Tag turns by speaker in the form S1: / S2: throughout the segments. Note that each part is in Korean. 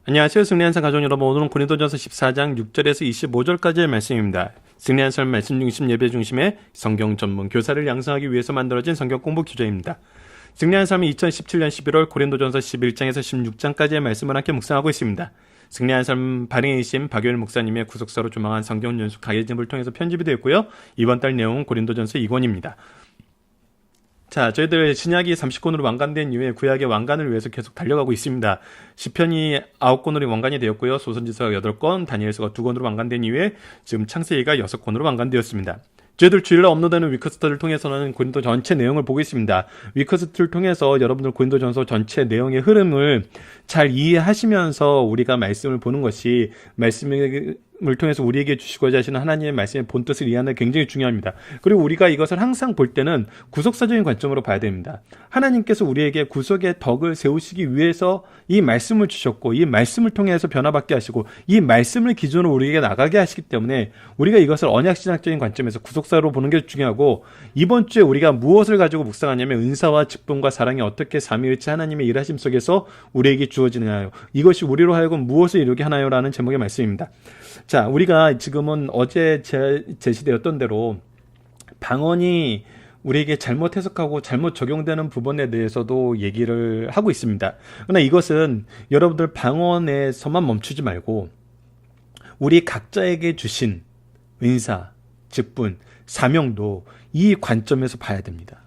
S1: 안녕하세요. 승리한산 가족 여러분. 오늘은 고린도전서 14장 6절에서 25절까지의 말씀입니다. 승리한산 말씀 중심 예배 중심의 성경 전문 교사를 양성하기 위해서 만들어진 성경 공부 교재입니다. 승리한산은 2017년 11월 고린도전서 11장에서 16장까지의 말씀을 함께 묵상하고 있습니다. 승리한산 발행이신 박효일 목사님의 구속사로 조망한 성경 연수 가이즘을 통해서 편집이 되었고요. 이번 달 내용은 고린도전서 2권입니다. 자, 저희들 신약이 30권으로 완간된 이후에 구약의 완간을 위해서 계속 달려가고 있습니다. 시편이 9권으로 완간이 되었고요. 소선지서가 8권, 다니엘서가 2권으로 완간된 이후에 지금 창세기가 6권으로 완간되었습니다. 저희들 주일날 업로드하는 위커스터를 통해서는 고린도 전체 내용을 보고 있습니다. 위커스터를 통해서 여러분들 고린도전서 전체 내용의 흐름을 잘 이해하시면서 우리가 말씀을 보는 것이 말씀을 통해서 우리에게 주시고자 하시는 하나님의 말씀의 본뜻을 이해하는 게 굉장히 중요합니다. 그리고 우리가 이것을 항상 볼 때는 구속사적인 관점으로 봐야 됩니다. 하나님께서 우리에게 구속의 덕을 세우시기 위해서 이 말씀을 주셨고 이 말씀을 통해서 변화받게 하시고 이 말씀을 기준으로 우리에게 나가게 하시기 때문에 우리가 이것을 언약신학적인 관점에서 구속사로 보는 게 중요하고, 이번 주에 우리가 무엇을 가지고 묵상하냐면 은사와 직분과 사랑이 어떻게 삼위일체 하나님의 일하심 속에서 우리에게 주어지느냐요, 이것이 우리로 하여금 무엇을 이루게 하나요? 라는 제목의 말씀입니다. 자, 우리가 지금은 어제 제시되었던 대로 방언이 우리에게 잘못 해석하고 잘못 적용되는 부분에 대해서도 얘기를 하고 있습니다. 그러나 이것은 여러분들 방언에서만 멈추지 말고 우리 각자에게 주신 은사, 직분, 사명도 이 관점에서 봐야 됩니다.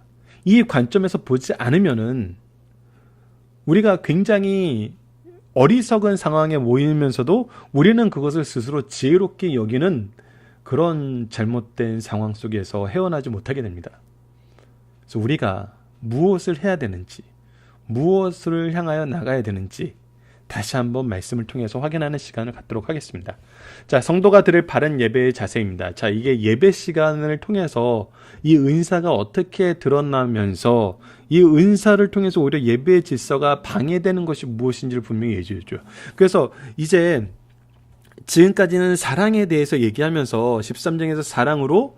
S1: 이 관점에서 보지 않으면은 우리가 굉장히 어리석은 상황에 모이면서도 우리는 그것을 스스로 지혜롭게 여기는 그런 잘못된 상황 속에서 헤어나지 못하게 됩니다. 그래서 우리가 무엇을 해야 되는지, 무엇을 향하여 나가야 되는지 다시 한번 말씀을 통해서 확인하는 시간을 갖도록 하겠습니다. 자, 성도가 드릴 바른 예배의 자세입니다. 자, 이게 예배 시간을 통해서 이 은사가 어떻게 드러나면서 이 은사를 통해서 오히려 예배의 질서가 방해되는 것이 무엇인지를 분명히 얘기해줘요. 그래서 이제 지금까지는 사랑에 대해서 얘기하면서 13장에서 사랑으로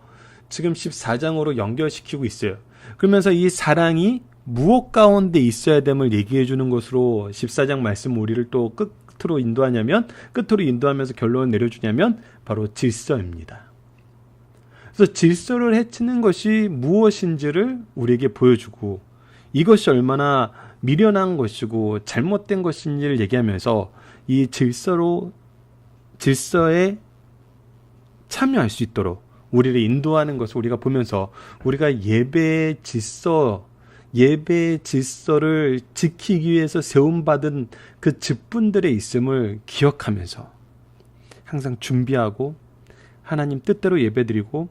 S1: 지금 14장으로 연결시키고 있어요. 그러면서 이 사랑이 무엇 가운데 있어야 됨을 얘기해 주는 것으로 14장 말씀 우리를 또 끝으로 인도하면서 결론을 내려주냐면 바로 질서입니다. 그래서 질서를 해치는 것이 무엇인지를 우리에게 보여주고 이것이 얼마나 미련한 것이고 잘못된 것인지를 얘기하면서 이 질서에 참여할 수 있도록 우리를 인도하는 것을 우리가 보면서 우리가 예배의 질서를 지키기 위해서 세움받은 그 직분들의 있음을 기억하면서 항상 준비하고 하나님 뜻대로 예배드리고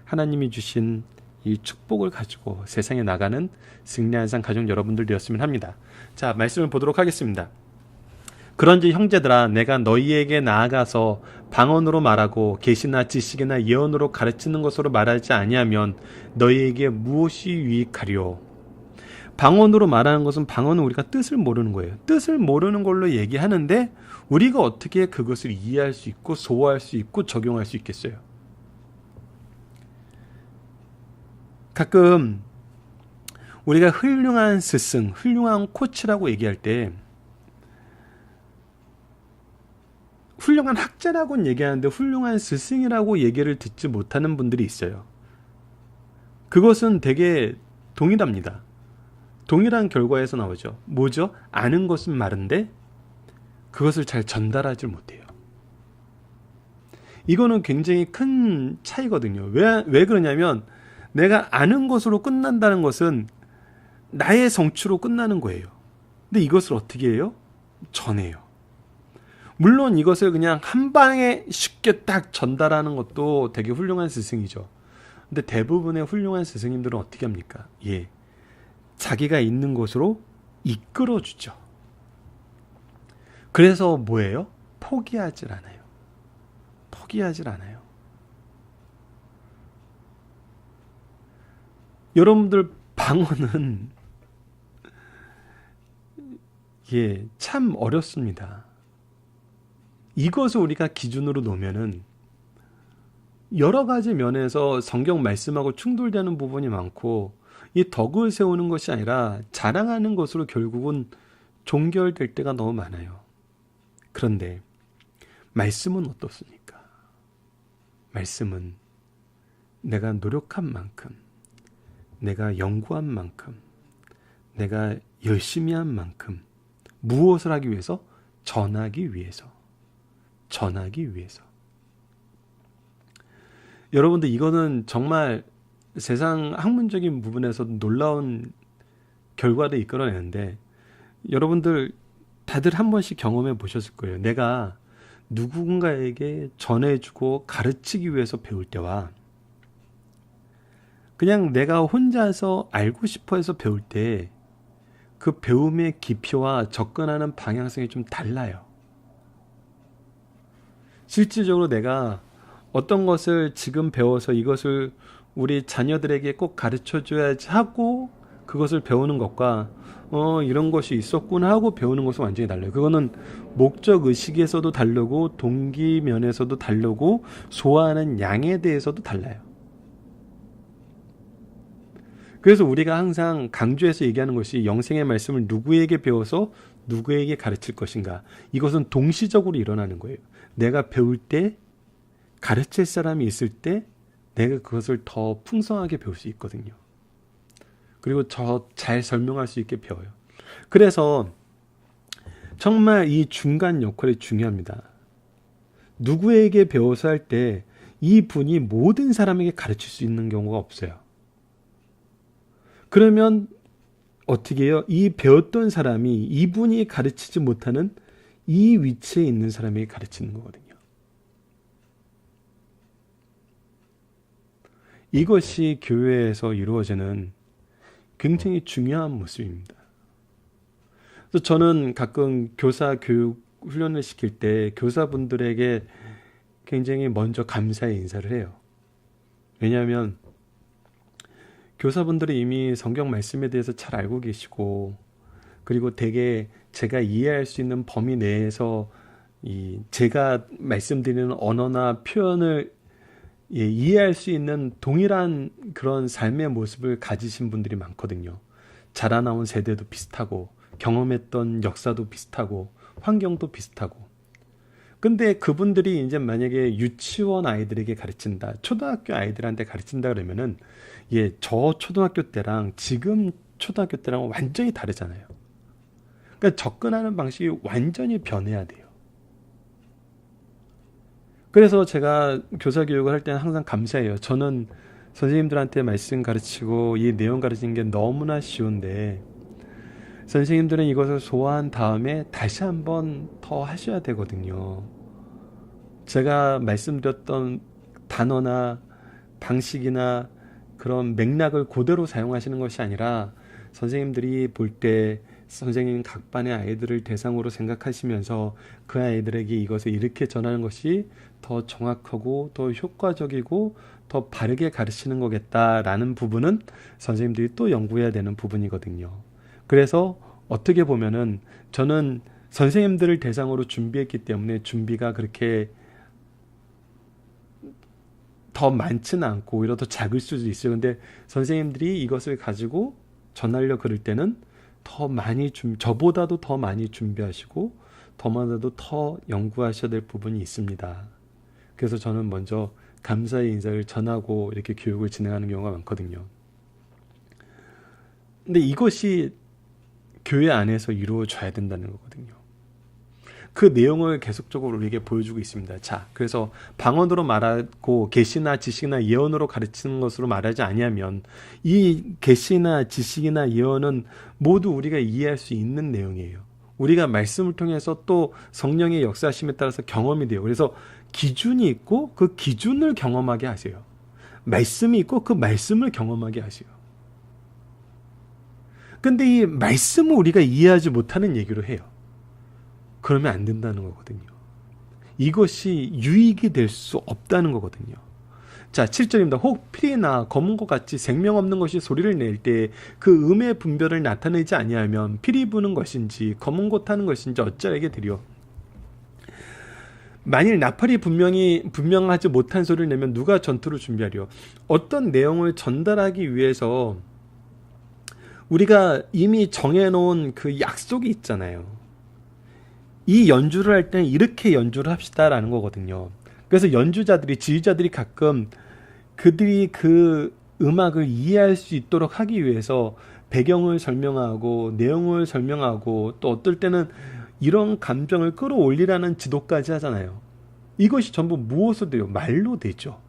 S1: 하나님이 주신 이 축복을 가지고 세상에 나가는 승리한산 가족 여러분들 되었으면 합니다. 자, 말씀을 보도록 하겠습니다. 그런지 형제들아, 내가 너희에게 나아가서 방언으로 말하고 계시나 지식이나 예언으로 가르치는 것으로 말하지 아니하면 너희에게 무엇이 유익하리요? 방언으로 말하는 것은 방언은 우리가 뜻을 모르는 거예요. 뜻을 모르는 걸로 얘기하는데 우리가 어떻게 그것을 이해할 수 있고 소화할 수 있고 적용할 수 있겠어요? 가끔 우리가 훌륭한 스승, 훌륭한 코치라고 얘기할 때 훌륭한 학자라고는 얘기하는데 훌륭한 스승이라고 얘기를 듣지 못하는 분들이 있어요. 그것은 되게 동일합니다. 동일한 결과에서 나오죠. 뭐죠? 아는 것은 많은데 그것을 잘 전달하지 못해요. 이거는 굉장히 큰 차이거든요. 왜 그러냐면 내가 아는 것으로 끝난다는 것은 나의 성취로 끝나는 거예요. 근데 이것을 어떻게 해요? 전해요. 물론 이것을 그냥 한 방에 쉽게 딱 전달하는 것도 되게 훌륭한 스승이죠. 근데 대부분의 훌륭한 스승님들은 어떻게 합니까? 자기가 있는 곳으로 이끌어주죠. 그래서 뭐예요? 포기하질 않아요. 여러분들 방언은 참 어렵습니다. 이것을 우리가 기준으로 놓으면은 여러 가지 면에서 성경 말씀하고 충돌되는 부분이 많고 이 덕을 세우는 것이 아니라 자랑하는 것으로 결국은 종결될 때가 너무 많아요. 그런데 말씀은 어떻습니까? 말씀은 내가 노력한 만큼, 내가 연구한 만큼, 내가 열심히 한 만큼 무엇을 하기 위해서? 전하기 위해서. 여러분들, 이거는 정말 세상 학문적인 부분에서 놀라운 결과를 이끌어내는데, 여러분들 다들 한 번씩 경험해 보셨을 거예요. 내가 누군가에게 전해주고 가르치기 위해서 배울 때와 그냥 내가 혼자서 알고 싶어 해서 배울 때 그 배움의 깊이와 접근하는 방향성이 좀 달라요. 실질적으로 내가 어떤 것을 지금 배워서 이것을 우리 자녀들에게 꼭 가르쳐줘야지 하고 그것을 배우는 것과 이런 것이 있었구나 하고 배우는 것은 완전히 달라요. 그거는 목적 의식에서도 다르고 동기 면에서도 다르고 소화하는 양에 대해서도 달라요. 그래서 우리가 항상 강조해서 얘기하는 것이 영생의 말씀을 누구에게 배워서 누구에게 가르칠 것인가. 이것은 동시적으로 일어나는 거예요. 내가 배울 때, 가르칠 사람이 있을 때 내가 그것을 더 풍성하게 배울 수 있거든요. 그리고 더 잘 설명할 수 있게 배워요. 그래서 정말 이 중간 역할이 중요합니다. 누구에게 배워서 할 때 이 분이 모든 사람에게 가르칠 수 있는 경우가 없어요. 그러면 어떻게 해요? 이 배웠던 사람이 이분이 가르치지 못하는 이 위치에 있는 사람에게 가르치는 거거든요. 이것이 교회에서 이루어지는 굉장히 중요한 모습입니다. 그래서 저는 가끔 교사 교육 훈련을 시킬 때 교사분들에게 굉장히 먼저 감사의 인사를 해요. 왜냐하면 교사분들이 이미 성경 말씀에 대해서 잘 알고 계시고, 그리고 되게 제가 이해할 수 있는 범위 내에서 제가 말씀드리는 언어나 표현을 이해할 수 있는 동일한 그런 삶의 모습을 가지신 분들이 많거든요. 자라나온 세대도 비슷하고 경험했던 역사도 비슷하고 환경도 비슷하고. 근데 그분들이 이제 만약에 유치원 아이들에게 가르친다, 초등학교 아이들한테 가르친다 그러면은 저 초등학교 때랑 지금 초등학교 때랑 완전히 다르잖아요. 그러니까 접근하는 방식이 완전히 변해야 돼요. 그래서 제가 교사 교육을 할 때는 항상 감사해요. 저는 선생님들한테 말씀 가르치고 이 내용 가르치는 게 너무나 쉬운데 선생님들은 이것을 소화한 다음에 다시 한번 더 하셔야 되거든요. 제가 말씀드렸던 단어나 방식이나 그런 맥락을 그대로 사용하시는 것이 아니라 선생님들이 볼 때 선생님 각 반의 아이들을 대상으로 생각하시면서 그 아이들에게 이것을 이렇게 전하는 것이 더 정확하고 더 효과적이고 더 바르게 가르치는 거겠다라는 부분은 선생님들이 또 연구해야 되는 부분이거든요. 그래서 어떻게 보면은 저는 선생님들을 대상으로 준비했기 때문에 준비가 그렇게 더 많지는 않고 오히려 더 작을 수도 있어요. 근데 선생님들이 이것을 가지고 전하려 그럴 때는 더 많이 저보다도 더 많이 준비하시고 더만해도 더 연구하셔야 될 부분이 있습니다. 그래서 저는 먼저 감사의 인사를 전하고 이렇게 교육을 진행하는 경우가 많거든요. 근데 이것이 교회 안에서 이루어져야 된다는 거거든요. 그 내용을 계속적으로 우리에게 보여주고 있습니다. 자, 그래서 방언으로 말하고 계시나 지식이나 예언으로 가르치는 것으로 말하지 아니하면 이 계시나 지식이나 예언은 모두 우리가 이해할 수 있는 내용이에요. 우리가 말씀을 통해서 또 성령의 역사하심에 따라서 경험이 돼요. 그래서 기준이 있고 그 기준을 경험하게 하세요. 말씀이 있고 그 말씀을 경험하게 하세요. 근데 이 말씀을 우리가 이해하지 못하는 얘기로 해요. 그러면 안 된다는 거거든요. 이것이 유익이 될 수 없다는 거거든요. 자, 7절입니다. 혹 피리나 검은 것 같이 생명 없는 것이 소리를 낼 때 그 음의 분별을 나타내지 아니하면 피리 부는 것인지 검은 것 하는 것인지 어찌하게 되리요. 만일 나팔이 분명하지 못한 소리를 내면 누가 전투를 준비하리요. 어떤 내용을 전달하기 위해서 우리가 이미 정해놓은 그 약속이 있잖아요. 이 연주를 할 때는 이렇게 연주를 합시다라는 거거든요. 그래서 연주자들이, 지휘자들이 가끔 그들이 그 음악을 이해할 수 있도록 하기 위해서 배경을 설명하고 내용을 설명하고 또 어떨 때는 이런 감정을 끌어올리라는 지도까지 하잖아요. 이것이 전부 무엇으로 돼요? 말로 되죠.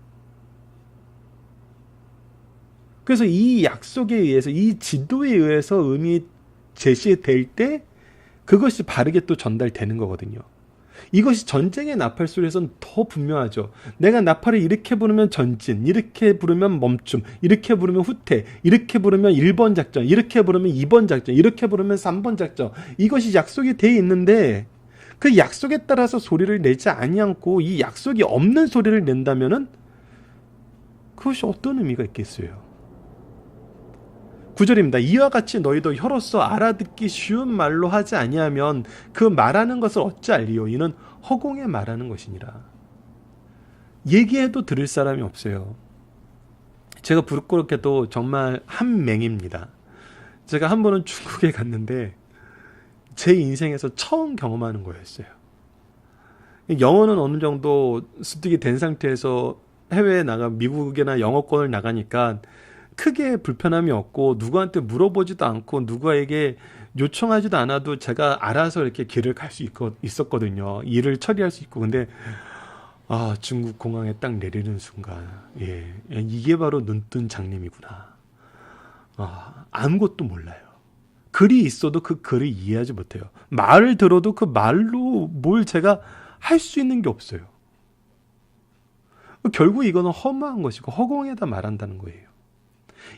S1: 그래서 이 약속에 의해서, 이 지도에 의해서 음이 제시될 때 그것이 바르게 또 전달되는 거거든요. 이것이 전쟁의 나팔소리에서는 더 분명하죠. 내가 나팔을 이렇게 부르면 전진, 이렇게 부르면 멈춤, 이렇게 부르면 후퇴, 이렇게 부르면 1번 작전, 이렇게 부르면 2번 작전, 이렇게 부르면 3번 작전. 이것이 약속이 돼 있는데 그 약속에 따라서 소리를 내지 아니않고 이 약속이 없는 소리를 낸다면은 그것이 어떤 의미가 있겠어요? 9절입니다. 이와 같이 너희도 혀로서 알아듣기 쉬운 말로 하지 아니하면 그 말하는 것을 어찌 알리요? 이는 허공에 말하는 것이니라. 얘기해도 들을 사람이 없어요. 제가 부끄럽게도 정말 한맹입니다. 제가 한 번은 중국에 갔는데 제 인생에서 처음 경험하는 거였어요. 영어는 어느 정도 습득이 된 상태에서 해외에 나가 미국이나 영어권을 나가니까 크게 불편함이 없고 누구한테 물어보지도 않고 누구에게 요청하지도 않아도 제가 알아서 이렇게 길을 갈 수 있었거든요. 일을 처리할 수 있고. 근데 중국 공항에 딱 내리는 순간 이게 바로 눈뜬 장님이구나. 아무것도 몰라요. 글이 있어도 그 글을 이해하지 못해요. 말을 들어도 그 말로 뭘 제가 할 수 있는 게 없어요. 결국 이거는 허무한 것이고 허공에다 말한다는 거예요.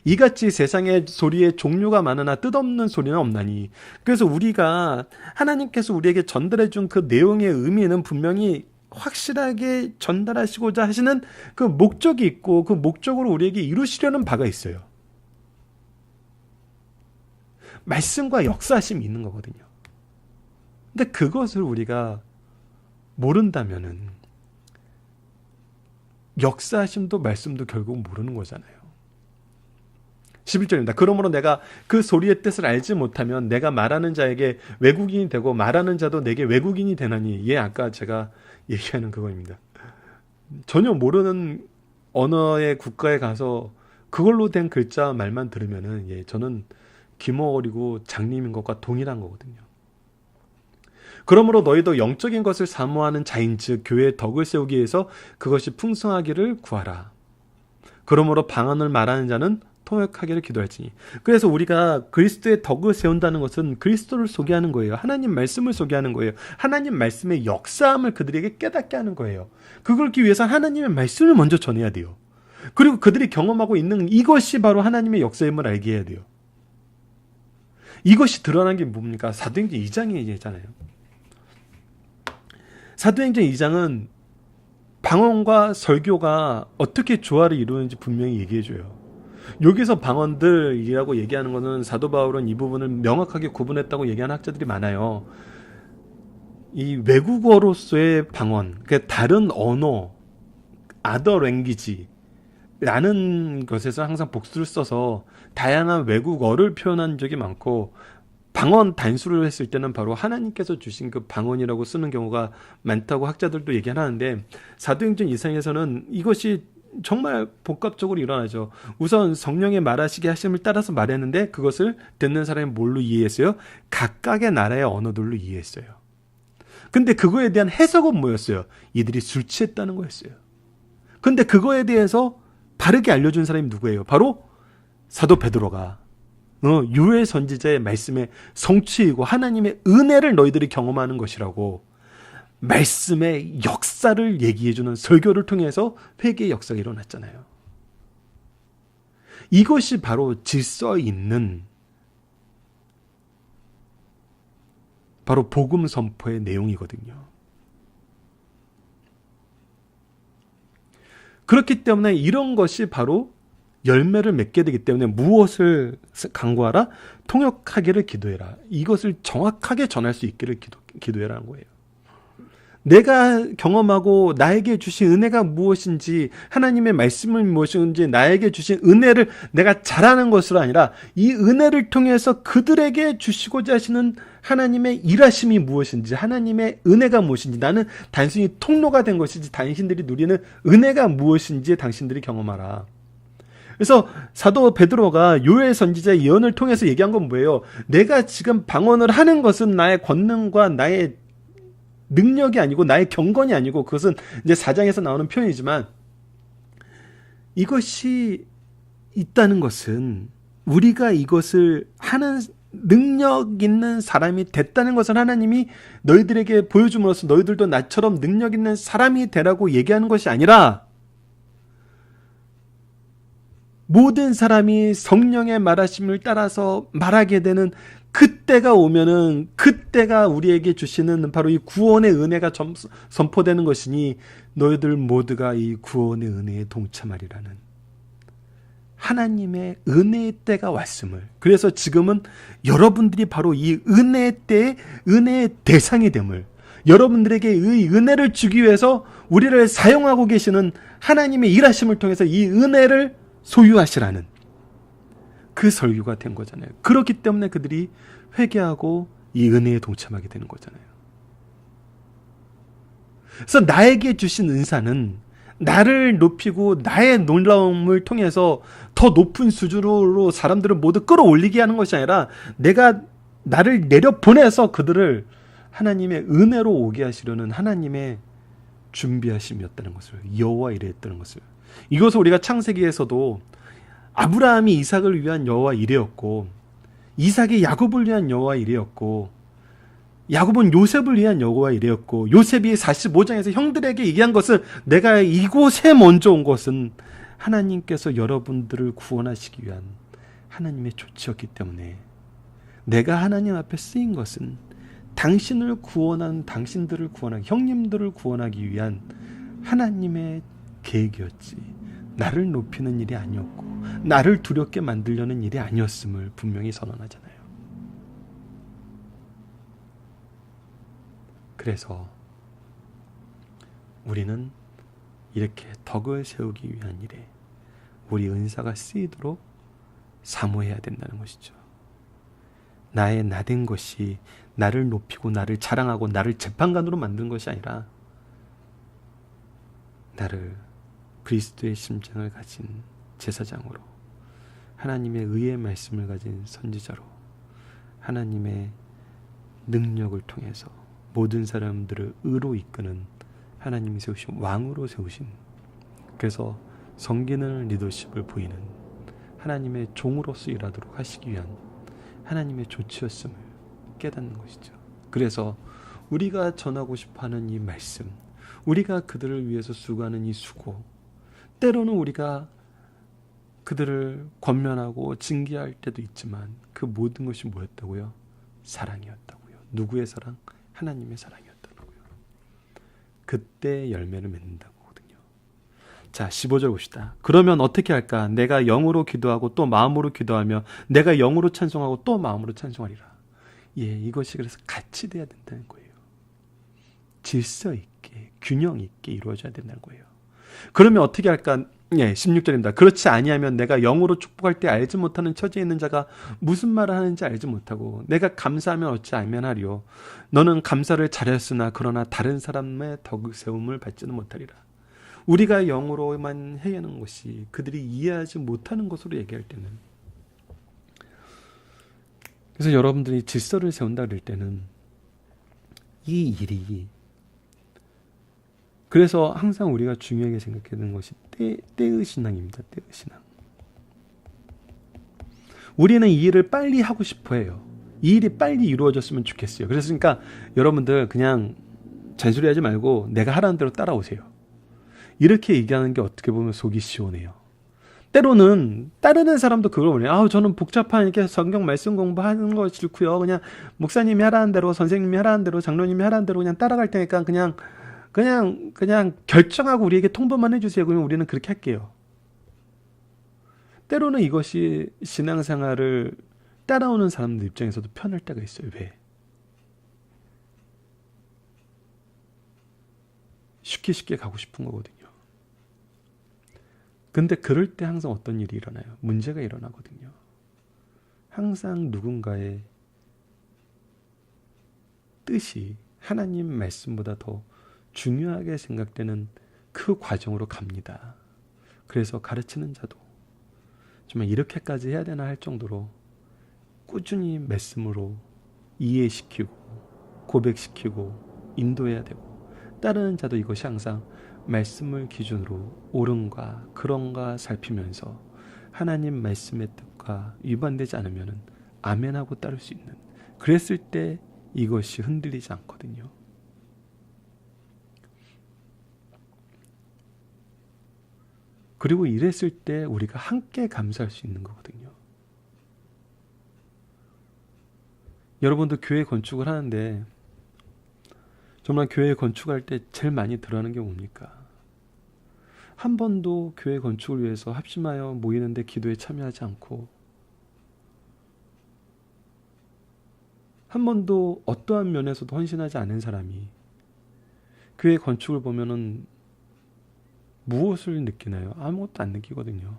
S1: 이같이 세상에 소리의 종류가 많으나 뜻없는 소리는 없나니. 그래서 우리가 하나님께서 우리에게 전달해 준 그 내용의 의미는 분명히 확실하게 전달하시고자 하시는 그 목적이 있고 그 목적으로 우리에게 이루시려는 바가 있어요. 말씀과 역사하심이 있는 거거든요. 근데 그것을 우리가 모른다면은 역사하심도 말씀도 결국 모르는 거잖아요. 11절입니다. 그러므로 내가 그 소리의 뜻을 알지 못하면 내가 말하는 자에게 외국인이 되고 말하는 자도 내게 외국인이 되나니. 아까 제가 얘기하는 그거입니다. 전혀 모르는 언어의 국가에 가서 그걸로 된 글자 말만 들으면은 저는 기모 어리고 장님인 것과 동일한 거거든요. 그러므로 너희도 영적인 것을 사모하는 자인즉 교회의 덕을 세우기 위해서 그것이 풍성하기를 구하라. 그러므로 방언을 말하는 자는 통역하기를 기도할지니. 그래서 우리가 그리스도의 덕을 세운다는 것은 그리스도를 소개하는 거예요. 하나님 말씀을 소개하는 거예요. 하나님 말씀의 역사함을 그들에게 깨닫게 하는 거예요. 그걸기 위해서 하나님의 말씀을 먼저 전해야 돼요. 그리고 그들이 경험하고 있는 이것이 바로 하나님의 역사임을 알게 해야 돼요. 이것이 드러난 게 뭡니까? 사도행전 2장에 얘기했잖아요. 사도행전 2장은 방언과 설교가 어떻게 조화를 이루는지 분명히 얘기해줘요. 여기서 방언들이라고 얘기하는 것은 사도 바울은 이 부분을 명확하게 구분했다고 얘기하는 학자들이 많아요. 이 외국어로서의 방언, 그러니까 다른 언어, other language라는 것에서 항상 복수를 써서 다양한 외국어를 표현한 적이 많고, 방언 단수를 했을 때는 바로 하나님께서 주신 그 방언이라고 쓰는 경우가 많다고 학자들도 얘기하는데, 사도행전 2장에서는 이것이 정말 복합적으로 일어나죠. 우선 성령의 말하시게 하심을 따라서 말했는데 그것을 듣는 사람이 뭘로 이해했어요? 각각의 나라의 언어들로 이해했어요. 근데 그거에 대한 해석은 뭐였어요? 이들이 술 취했다는 거였어요. 근데 그거에 대해서 바르게 알려준 사람이 누구예요? 바로 사도 베드로가 요엘 선지자의 말씀에 성취이고 하나님의 은혜를 너희들이 경험하는 것이라고 말씀의 역사를 얘기해주는 설교를 통해서 회개의 역사가 일어났잖아요. 이것이 바로 질서 있는 바로 복음 선포의 내용이거든요. 그렇기 때문에 이런 것이 바로 열매를 맺게 되기 때문에 무엇을 간구하라? 통역하기를 기도해라. 이것을 정확하게 전할 수 있기를 기도해라는 거예요. 내가 경험하고 나에게 주신 은혜가 무엇인지, 하나님의 말씀은 무엇인지, 나에게 주신 은혜를 내가 잘하는 것으로 아니라 이 은혜를 통해서 그들에게 주시고자 하시는 하나님의 일하심이 무엇인지, 하나님의 은혜가 무엇인지, 나는 단순히 통로가 된 것이지 당신들이 누리는 은혜가 무엇인지 당신들이 경험하라. 그래서 사도 베드로가 요엘 선지자의 예언을 통해서 얘기한 건 뭐예요? 내가 지금 방언을 하는 것은 나의 권능과 나의 능력이 아니고 나의 경건이 아니고, 그것은 이제 4장에서 나오는 표현이지만, 이것이 있다는 것은 우리가 이것을 하는 능력 있는 사람이 됐다는 것을 하나님이 너희들에게 보여줌으로써 너희들도 나처럼 능력 있는 사람이 되라고 얘기하는 것이 아니라, 모든 사람이 성령의 말하심을 따라서 말하게 되는 그때가 오면은, 그때가 우리에게 주시는 바로 이 구원의 은혜가 선포되는 것이니 너희들 모두가 이 구원의 은혜에 동참하리라는 하나님의 은혜의 때가 왔음을. 그래서 지금은 여러분들이 바로 이 은혜의 때의 은혜의 대상이 됨을, 여러분들에게 이 은혜를 주기 위해서 우리를 사용하고 계시는 하나님의 일하심을 통해서 이 은혜를 소유하시라는 그 설교가 된 거잖아요. 그렇기 때문에 그들이 회개하고 이 은혜에 동참하게 되는 거잖아요. 그래서 나에게 주신 은사는 나를 높이고 나의 놀라움을 통해서 더 높은 수준으로 사람들을 모두 끌어올리게 하는 것이 아니라, 내가 나를 내려보내서 그들을 하나님의 은혜로 오게 하시려는 하나님의 준비하심이었다는 것을, 여호와 이레였다는 것을. 이것을 우리가 창세기에서도 아브라함이 이삭을 위한 여호와 이레였고, 이삭이 야곱을 위한 여호와 이레였고, 야곱은 요셉을 위한 여호와 이레였고, 요셉이 45장에서 형들에게 얘기한 것은, 내가 이곳에 먼저 온 것은 하나님께서 여러분들을 구원하시기 위한 하나님의 조치였기 때문에, 내가 하나님 앞에 쓰인 것은 당신을 구원한, 당신들을 구원하기, 형님들을 구원하기 위한 하나님의 계획이었지, 나를 높이는 일이 아니었고 나를 두렵게 만들려는 일이 아니었음을 분명히 선언하잖아요. 그래서 우리는 이렇게 덕을 세우기 위한 일에 우리 은사가 쓰이도록 사모해야 된다는 것이죠. 나의 나된 것이 나를 높이고 나를 자랑하고 나를 재판관으로 만드는 것이 아니라, 나를 그리스도의 심장을 가진 제사장으로, 하나님의 의의 말씀을 가진 선지자로, 하나님의 능력을 통해서 모든 사람들을 의로 이끄는 하나님이 세우신 왕으로 세우신, 그래서 섬기는 리더십을 보이는 하나님의 종으로서 일하도록 하시기 위한 하나님의 조치였음을 깨닫는 것이죠. 그래서 우리가 전하고 싶어하는 이 말씀, 우리가 그들을 위해서 수고하는 이 수고, 때로는 우리가 그들을 권면하고 징계할 때도 있지만, 그 모든 것이 뭐였다고요? 사랑이었다고요. 누구의 사랑? 하나님의 사랑이었다고요. 그때 열매를 맺는다고 하거든요. 자, 15절 봅시다. 그러면 어떻게 할까? 내가 영으로 기도하고 또 마음으로 기도하며, 내가 영으로 찬송하고 또 마음으로 찬송하리라. 예, 이것이 그래서 같이 돼야 된다는 거예요. 질서 있게, 균형 있게 이루어져야 된다는 거예요. 그러면 어떻게 할까? 예, 16절입니다. 그렇지 아니하면 내가 영으로 축복할 때 알지 못하는 처지에 있는 자가 무슨 말을 하는지 알지 못하고, 내가 감사하면 어찌 알면 하리요. 너는 감사를 잘했으나 그러나 다른 사람의 덕 세움을 받지는 못하리라. 우리가 영으로만 해야 하는 것이 그들이 이해하지 못하는 것으로 얘기할 때는, 그래서 여러분들이 질서를 세운다 그럴 때는 이 일이, 그래서 항상 우리가 중요하게 생각해야 되는 것이 때의 신앙입니다. 때의 신앙. 우리는 이 일을 빨리 하고 싶어 해요. 이 일이 빨리 이루어졌으면 좋겠어요. 그래서 그러니까 여러분들 그냥 잔소리하지 말고 내가 하라는 대로 따라오세요. 이렇게 얘기하는 게 어떻게 보면 속이 시원해요. 때로는 따르는 사람도 그걸 원해요. 저는 복잡한 이렇게 성경 말씀 공부하는 거 싫고요. 그냥 목사님이 하라는 대로, 선생님이 하라는 대로, 장로님이 하라는 대로 그냥 따라갈 테니까 그냥 결정하고 우리에게 통보만 해주세요. 그러면 우리는 그렇게 할게요. 때로는 이것이 신앙생활을 따라오는 사람들 입장에서도 편할 때가 있어요. 왜? 쉽게 가고 싶은 거거든요. 근데 그럴 때 항상 어떤 일이 일어나요? 문제가 일어나거든요. 항상 누군가의 뜻이 하나님 말씀보다 더 중요하게 생각되는 그 과정으로 갑니다. 그래서 가르치는 자도 정말 이렇게까지 해야 되나 할 정도로 꾸준히 말씀으로 이해시키고 고백시키고 인도해야 되고, 따르는 자도 이것이 항상 말씀을 기준으로 옳은가 그런가 살피면서 하나님 말씀의 뜻과 위반되지 않으면 아멘하고 따를 수 있는, 그랬을 때 이것이 흔들리지 않거든요. 그리고 이랬을 때 우리가 함께 감사할 수 있는 거거든요. 여러분도 교회 건축을 하는데 정말 교회 건축할 때 제일 많이 들어가는 게 뭡니까? 한 번도 교회 건축을 위해서 합심하여 모이는데 기도에 참여하지 않고, 한 번도 어떠한 면에서도 헌신하지 않은 사람이 교회 건축을 보면은 무엇을 느끼나요? 아무것도 안 느끼거든요.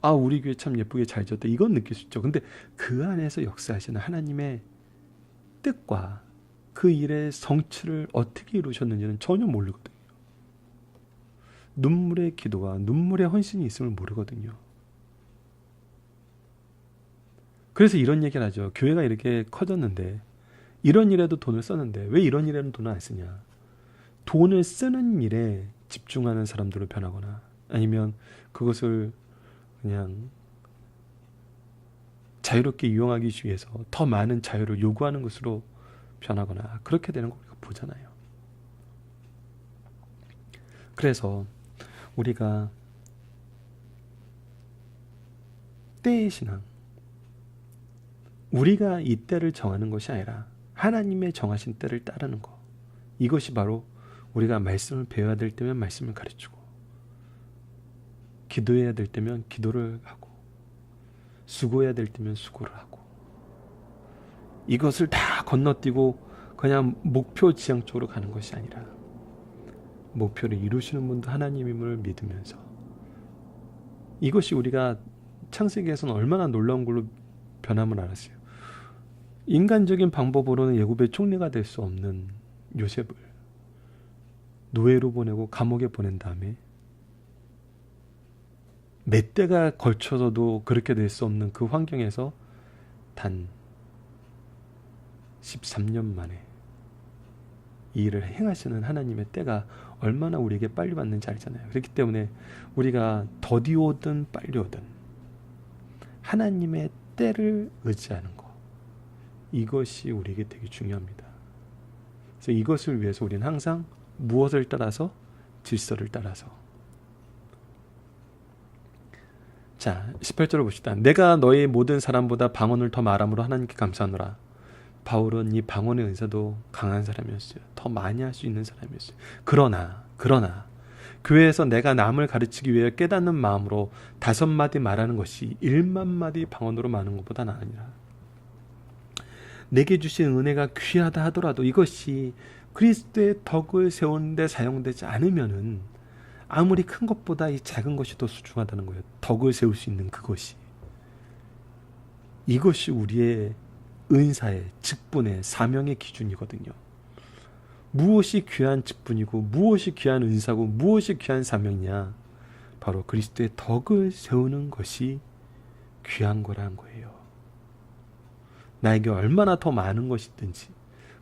S1: 아, 우리 교회 참 예쁘게 잘 지었다, 이건 느낄 수 있죠. 근데 그 안에서 역사하시는 하나님의 뜻과 그 일의 성취를 어떻게 이루셨는지는 전혀 모르거든요. 눈물의 기도와 눈물의 헌신이 있음을 모르거든요. 그래서 이런 얘기를 하죠. 교회가 이렇게 커졌는데, 이런 일에도 돈을 썼는데 왜 이런 일에는 돈을 안 쓰냐? 돈을 쓰는 일에 집중하는 사람들로 변하거나, 아니면 그것을 그냥 자유롭게 이용하기 위해서 더 많은 자유를 요구하는 것으로 변하거나, 그렇게 되는 거 우리가 보잖아요. 그래서 우리가 때의 신앙, 우리가 이 때를 정하는 것이 아니라 하나님의 정하신 때를 따르는 것, 이것이 바로 우리가 말씀을 배워야 될 때면 말씀을 가르치고, 기도해야 될 때면 기도를 하고, 수고해야 될 때면 수고를 하고, 이것을 다 건너뛰고 그냥 목표 지향 쪽으로 가는 것이 아니라 목표를 이루시는 분도 하나님임을 믿으면서, 이것이 우리가 창세기에서는 얼마나 놀라운 걸로 변함을 알았어요. 인간적인 방법으로는 애굽의 총리가 될 수 없는 요셉을 노예로 보내고 감옥에 보낸 다음에 몇 대가 걸쳐서도 그렇게 될 수 없는 그 환경에서 단 13년 만에 이 일을 행하시는 하나님의 때가 얼마나 우리에게 빨리 왔는지 알잖아요. 그렇기 때문에 우리가 더디 오든 빨리 오든 하나님의 때를 의지하는 것, 이것이 우리에게 되게 중요합니다. 그래서 이것을 위해서 우리는 항상 무엇을 따라서? 질서를 따라서. 자, 18절을 봅시다. 내가 너희 모든 사람보다 방언을 더 말함으로 하나님께 감사하노라. 바울은 이 방언의 은사도 강한 사람이었어요. 더 많이 할 수 있는 사람이었어요. 그러나 교회에서 내가 남을 가르치기 위해 깨닫는 마음으로 5마디 말하는 것이 1만마디 방언으로 말하는 것보다 나으니라. 내게 주신 은혜가 귀하다 하더라도 이것이 그리스도의 덕을 세우는데 사용되지 않으면은 아무리 큰 것보다 이 작은 것이 더 소중하다는 거예요. 덕을 세울 수 있는 그것이. 이것이 우리의 은사의, 직분의, 사명의 기준이거든요. 무엇이 귀한 직분이고 무엇이 귀한 은사고 무엇이 귀한 사명이냐? 바로 그리스도의 덕을 세우는 것이 귀한 거라는 거예요. 나에게 얼마나 더 많은 것이 있든지,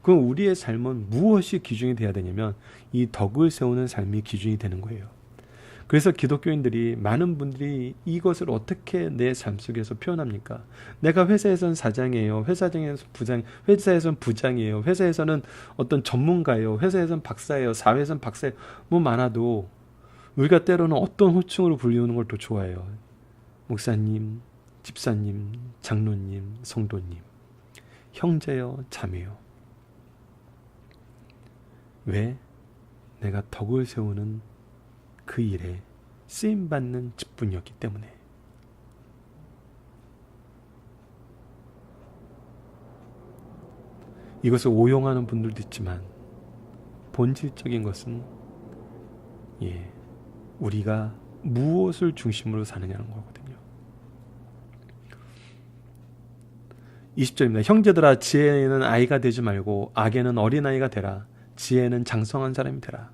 S1: 그럼 우리의 삶은 무엇이 기준이 돼야 되냐면 이 덕을 세우는 삶이 기준이 되는 거예요. 그래서 기독교인들이, 많은 분들이 이것을 어떻게 내 삶 속에서 표현합니까? 내가 회사에서는 사장이에요. 회사에서는 부장이에요. 회사에서는 어떤 전문가예요. 회사에서는 박사예요. 사회에서는 박사예요. 뭐 많아도 우리가 때로는 어떤 호칭으로 불리우는 걸 또 좋아해요. 목사님, 집사님, 장로님, 성도님, 형제요, 자매요. 왜? 내가 덕을 세우는 그 일에 쓰임받는 직분이었기 때문에. 이것을 오용하는 분들도 있지만 본질적인 것은 예, 우리가 무엇을 중심으로 사느냐는 거거든요. 20절입니다. 형제들아, 지혜는 아이가 되지 말고 악에는 어린아이가 되라. 지혜는 장성한 사람이 되라.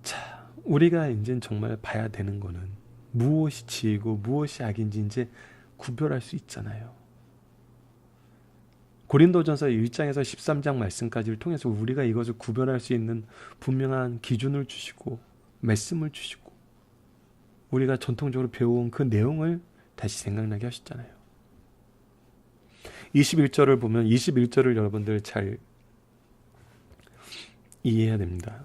S1: 자, 우리가 이제 정말 봐야 되는 거는 무엇이 지혜고 무엇이 악인지 이제 구별할 수 있잖아요. 고린도전서 1장에서 13장 말씀까지를 통해서 우리가 이것을 구별할 수 있는 분명한 기준을 주시고 말씀을 주시고 우리가 전통적으로 배워온 그 내용을 다시 생각나게 하셨잖아요. 21절을 보면 21절을 여러분들 잘 이해해야 됩니다.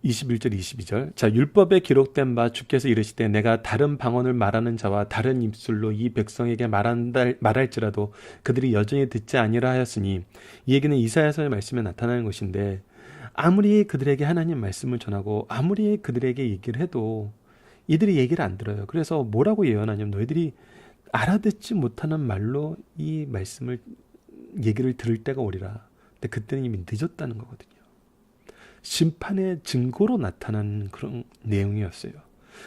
S1: 21절 22절. 자, 율법에 기록된 바 주께서 이르시되 내가 다른 방언을 말하는 자와 다른 입술로 이 백성에게 말할지라도 그들이 여전히 듣지 아니라 하였으니, 이 얘기는 이사야서의 말씀에 나타나는 것인데, 아무리 그들에게 하나님 말씀을 전하고 아무리 그들에게 얘기를 해도 이들이 얘기를 안 들어요. 그래서 뭐라고 예언하냐면, 너희들이 알아듣지 못하는 말로 이 말씀을 얘기를 들을 때가 오리라. 근데 그때는 이미 늦었다는 거거든요. 심판의 증거로 나타난 그런 내용이었어요.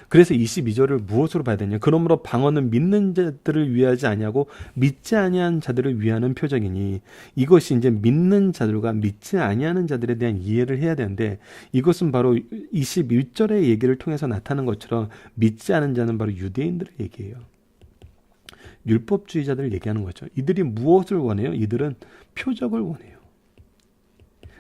S1: 그래서 22절을 무엇으로 봐야 되냐? 그러므로 방언은 믿는 자들을 위하지 아니하고 믿지 아니한 자들을 위하는 표적이니, 이것이 이제 믿는 자들과 믿지 아니하는 자들에 대한 이해를 해야 되는데, 이것은 바로 21절의 얘기를 통해서 나타난 것처럼 믿지 않은 자는 바로 유대인들을 얘기해요. 율법주의자들을 얘기하는 거죠. 이들이 무엇을 원해요? 이들은 표적을 원해요.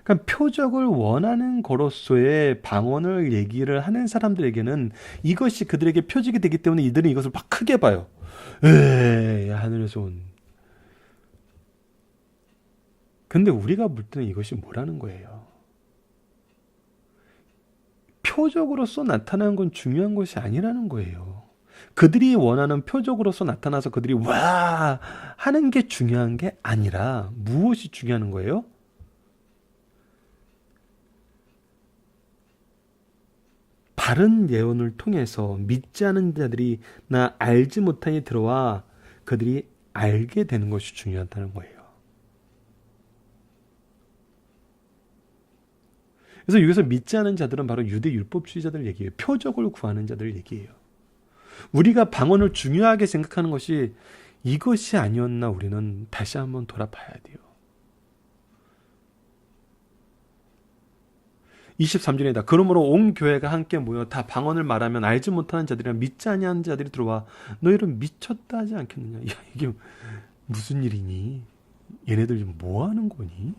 S1: 그러니까 표적을 원하는 거로서의 방언을 얘기를 하는 사람들에게는 이것이 그들에게 표적이 되기 때문에 이들은 이것을 막 크게 봐요. 하늘에서 온. 근데 우리가 볼 때는 이것이 뭐라는 거예요? 표적으로서 나타나는 건 중요한 것이 아니라는 거예요. 그들이 원하는 표적으로서 나타나서 그들이 와 하는 게 중요한 게 아니라 무엇이 중요한 거예요? 바른 예언을 통해서 믿지 않은 자들이 나 알지 못하니 들어와 그들이 알게 되는 것이 중요하다는 거예요. 그래서 여기서 믿지 않은 자들은 바로 유대 율법주의자들 얘기예요. 표적을 구하는 자들 얘기예요. 우리가 방언을 중요하게 생각하는 것이 이것이 아니었나, 우리는 다시 한번 돌아봐야 돼요. 23절이다. 그러므로 온 교회가 함께 모여 다 방언을 말하면 알지 못하는 자들이나 믿지 아니하는 자들이 들어와 너희는 미쳤다 하지 않겠느냐. 야, 이게 무슨 일이니? 얘네들 지금 뭐 하는 거니?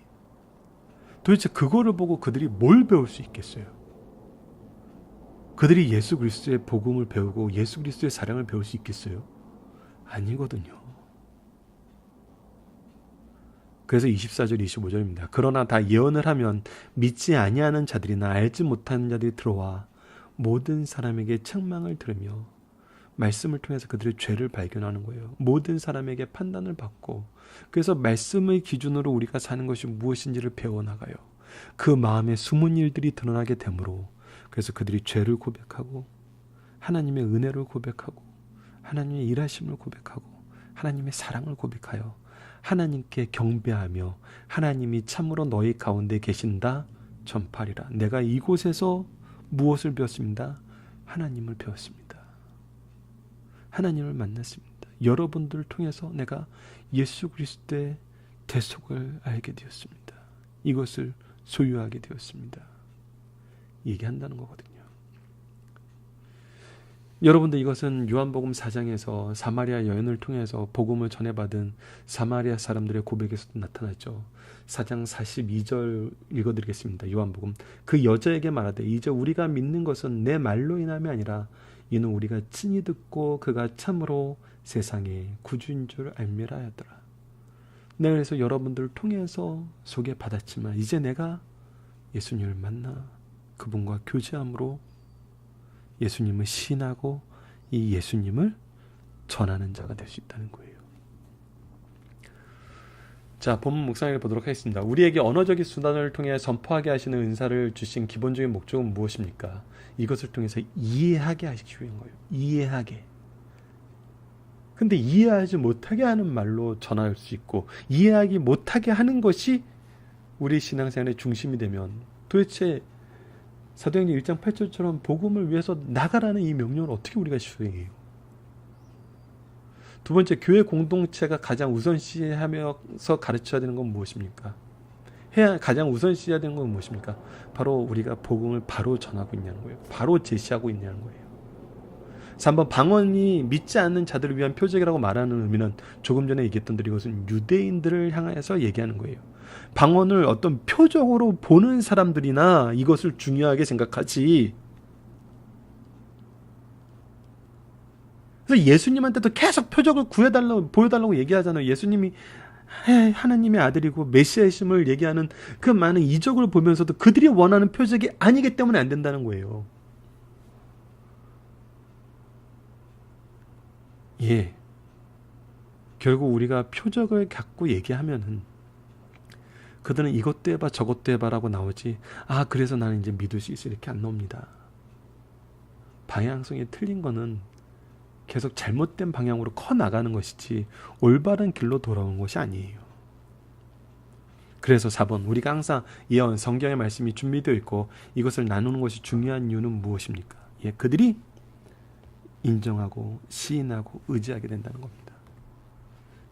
S1: 도대체 그거를 보고 그들이 뭘 배울 수 있겠어요? 그들이 예수 그리스도의 복음을 배우고 예수 그리스도의 사랑을 배울 수 있겠어요? 아니거든요. 그래서 24절 25절입니다. 그러나 다 예언을 하면 믿지 아니하는 자들이나 알지 못하는 자들이 들어와 모든 사람에게 책망을 들으며 말씀을 통해서 그들의 죄를 발견하는 거예요. 모든 사람에게 판단을 받고, 그래서 말씀의 기준으로 우리가 사는 것이 무엇인지를 배워나가요. 그 마음에 숨은 일들이 드러나게 되므로, 그래서 그들이 죄를 고백하고 하나님의 은혜를 고백하고 하나님의 일하심을 고백하고 하나님의 사랑을 고백하여 하나님께 경배하며 하나님이 참으로 너희 가운데 계신다 전파하리라. 내가 이곳에서 무엇을 배웠습니다? 하나님을 배웠습니다. 하나님을 만났습니다. 여러분들을 통해서 내가 예수 그리스도의 대속을 알게 되었습니다. 이것을 소유하게 되었습니다. 얘기한다는 거거든요. 여러분들, 이것은 요한복음 4장에서 사마리아 여인을 통해서 복음을 전해받은 사마리아 사람들의 고백에서도 나타났죠. 4장 42절 읽어드리겠습니다. 요한복음. 그 여자에게 말하되 이제 우리가 믿는 것은 내 말로 인함이 아니라 이는 우리가 친히 듣고 그가 참으로 세상의 구주인 줄 알미라 하였더라. 내가 그래서 여러분들을 통해서 소개받았지만 이제 내가 예수님을 만나 그분과 교제함으로 예수님을 신하고 이 예수님을 전하는 자가 될 수 있다는 거예요. 자, 본문 묵상을 보도록 하겠습니다. 우리에게 언어적인 수단을 통해 선포하게 하시는 은사를 주신 기본적인 목적은 무엇입니까? 이것을 통해서 이해하게 하시기 위한 거예요. 이해하게. 근데 이해하지 못하게 하는 말로 전할 수 있고, 이해하기 못하게 하는 것이 우리 신앙생활의 중심이 되면 도대체 사도행전 1장 8절처럼 복음을 위해서 나가라는 이 명령을 어떻게 우리가 수행해요? 두 번째, 교회 공동체가 가장 우선시하면서 가르쳐야 되는 건 무엇입니까? 가장 우선시해야 되는 건 무엇입니까? 바로 우리가 복음을 바로 전하고 있냐는 거예요. 바로 제시하고 있냐는 거예요. 3번, 방언이 믿지 않는 자들을 위한 표적이라고 말하는 의미는 조금 전에 얘기했던 대로 이것은 유대인들을 향해서 얘기하는 거예요. 방언을 어떤 표적으로 보는 사람들이나 이것을 중요하게 생각하지. 그래서 예수님한테도 계속 표적을 보여달라고 얘기하잖아요. 예수님이 하나님의 아들이고 메시아이심을 얘기하는 그 많은 이적을 보면서도 그들이 원하는 표적이 아니기 때문에 안 된다는 거예요. 예. 결국 우리가 표적을 갖고 얘기하면은 그들은 이것도 해봐 저것도 해봐라고 나오지, 그래서 나는 이제 믿을 수 있어, 이렇게 안 나옵니다. 방향성이 틀린 거는 계속 잘못된 방향으로 커나가는 것이지 올바른 길로 돌아오는 것이 아니에요. 그래서 4번, 우리가 항상 예언, 성경의 말씀이 준비되어 있고 이것을 나누는 것이 중요한 이유는 무엇입니까? 그들이 인정하고 시인하고 의지하게 된다는 겁니다.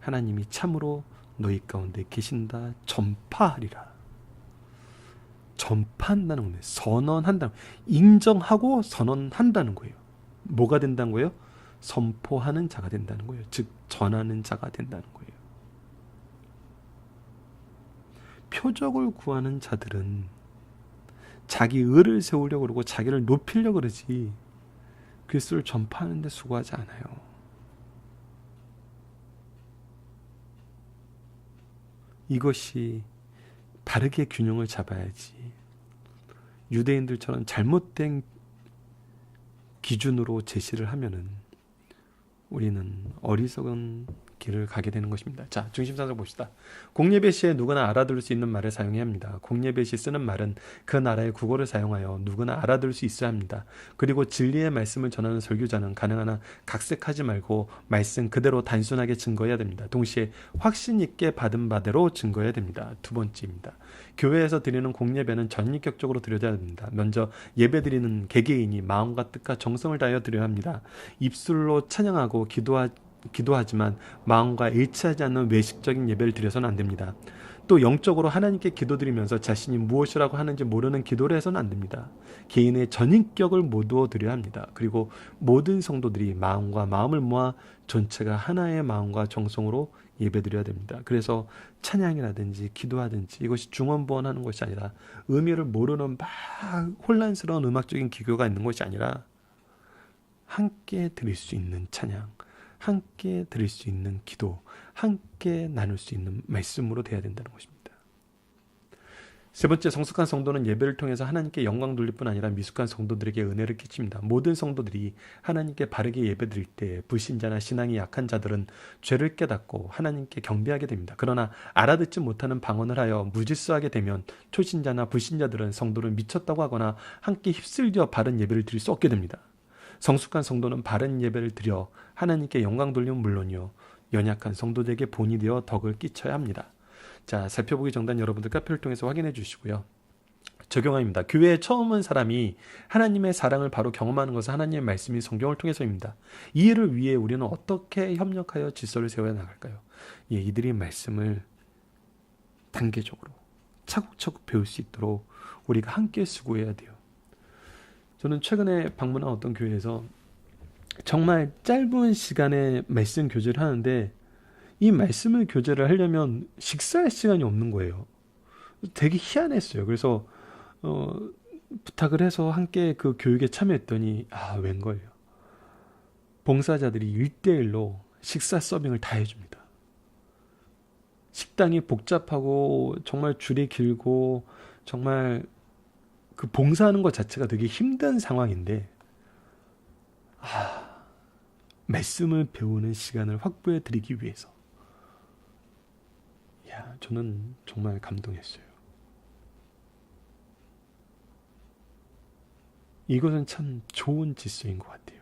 S1: 하나님이 참으로 너희 가운데 계신다 전파하리라. 전파한다는 거예요. 선언한다는 거예요. 인정하고 선언한다는 거예요. 뭐가 된다는 거예요? 선포하는 자가 된다는 거예요. 즉 전하는 자가 된다는 거예요. 표적을 구하는 자들은 자기 의를 세우려고 그러고 자기를 높이려고 그러지 그리스도를 전파하는 데 수고하지 않아요. 이것이 바르게 균형을 잡아야지 유대인들처럼 잘못된 기준으로 제시를 하면은 우리는 어리석은 길을 가게 되는 것입니다. 자, 중심사상 봅시다. 공예배 시에 누구나 알아들을 수 있는 말을 사용해야 합니다. 공예배 시 쓰는 말은 그 나라의 국어를 사용하여 누구나 알아들을 수 있어야 합니다. 그리고 진리의 말씀을 전하는 설교자는 가능한 한 각색하지 말고 말씀 그대로 단순하게 증거해야 됩니다. 동시에 확신 있게 받은 바대로 증거해야 됩니다. 두 번째입니다. 교회에서 드리는 공예배는 전인격적으로 드려야 됩니다. 먼저 예배 드리는 개개인이 마음과 뜻과 정성을 다하여 드려야 합니다. 입술로 찬양하고 기도하지만 마음과 일치하지 않는 외식적인 예배를 드려서는 안 됩니다. 또 영적으로 하나님께 기도드리면서 자신이 무엇이라고 하는지 모르는 기도를 해서는 안 됩니다. 개인의 전인격을 모두어 드려야 합니다. 그리고 모든 성도들이 마음과 마음을 모아 전체가 하나의 마음과 정성으로 예배드려야 됩니다. 그래서 찬양이라든지 기도하든지 이것이 중언부언하는 것이 아니라 의미를 모르는 막 혼란스러운 음악적인 기교가 있는 것이 아니라 함께 드릴 수 있는 찬양, 함께 드릴 수 있는 기도, 함께 나눌 수 있는 말씀으로 돼야 된다는 것입니다. 세 번째, 성숙한 성도는 예배를 통해서 하나님께 영광 돌릴 뿐 아니라 미숙한 성도들에게 은혜를 끼칩니다. 모든 성도들이 하나님께 바르게 예배드릴 때 불신자나 신앙이 약한 자들은 죄를 깨닫고 하나님께 경배하게 됩니다. 그러나 알아듣지 못하는 방언을 하여 무질서하게 되면 초신자나 불신자들은 성도를 미쳤다고 하거나 함께 휩쓸려 바른 예배를 드릴 수 없게 됩니다. 성숙한 성도는 바른 예배를 드려 하나님께 영광 돌리면 물론이요 연약한 성도들에게 본이 되어 덕을 끼쳐야 합니다. 자, 살펴보기 정단 여러분들 카페를 통해서 확인해 주시고요. 적용합니다. 교회에 처음 온 사람이 하나님의 사랑을 바로 경험하는 것은 하나님의 말씀이 성경을 통해서입니다. 이 일을 위해 우리는 어떻게 협력하여 질서를 세워야 나갈까요? 이들이 말씀을 단계적으로 차곡차곡 배울 수 있도록 우리가 함께 수고해야 돼요. 저는 최근에 방문한 어떤 교회에서 정말 짧은 시간에 말씀 교제를 하는데 이 말씀을 교제를 하려면 식사할 시간이 없는 거예요. 되게 희한했어요. 그래서 부탁을 해서 함께 그 교육에 참여했더니 웬걸요. 봉사자들이 1대1로 식사 서빙을 다 해줍니다. 식당이 복잡하고 정말 줄이 길고 정말 그 봉사하는 것 자체가 되게 힘든 상황인데 말씀을 배우는 시간을 확보해 드리기 위해서 저는 정말 감동했어요. 이것은 참 좋은 질서인 것 같아요.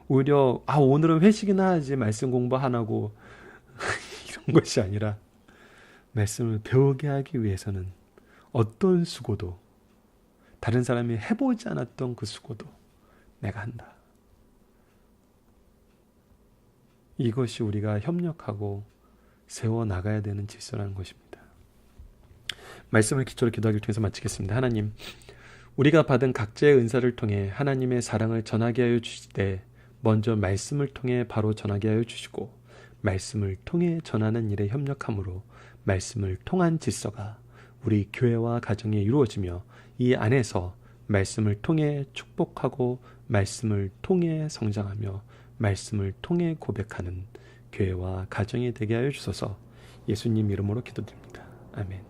S1: 오히려 오늘은 회식이나 하지 말씀 공부 안 하고 이런 것이 아니라 말씀을 배우게 하기 위해서는 어떤 수고도 다른 사람이 해보지 않았던 그 수고도 내가 한다. 이것이 우리가 협력하고 세워나가야 되는 질서라는 것입니다. 말씀을 기초로 기도하기를 통해서 마치겠습니다. 하나님, 우리가 받은 각자의 은사를 통해 하나님의 사랑을 전하게 하여 주시되 먼저 말씀을 통해 바로 전하게 하여 주시고 말씀을 통해 전하는 일에 협력함으로 말씀을 통한 질서가 우리 교회와 가정에 이루어지며 이 안에서 말씀을 통해 축복하고 말씀을 통해 성장하며 말씀을 통해 고백하는 교회와 가정이 되게 하여 주소서. 예수님 이름으로 기도드립니다. 아멘.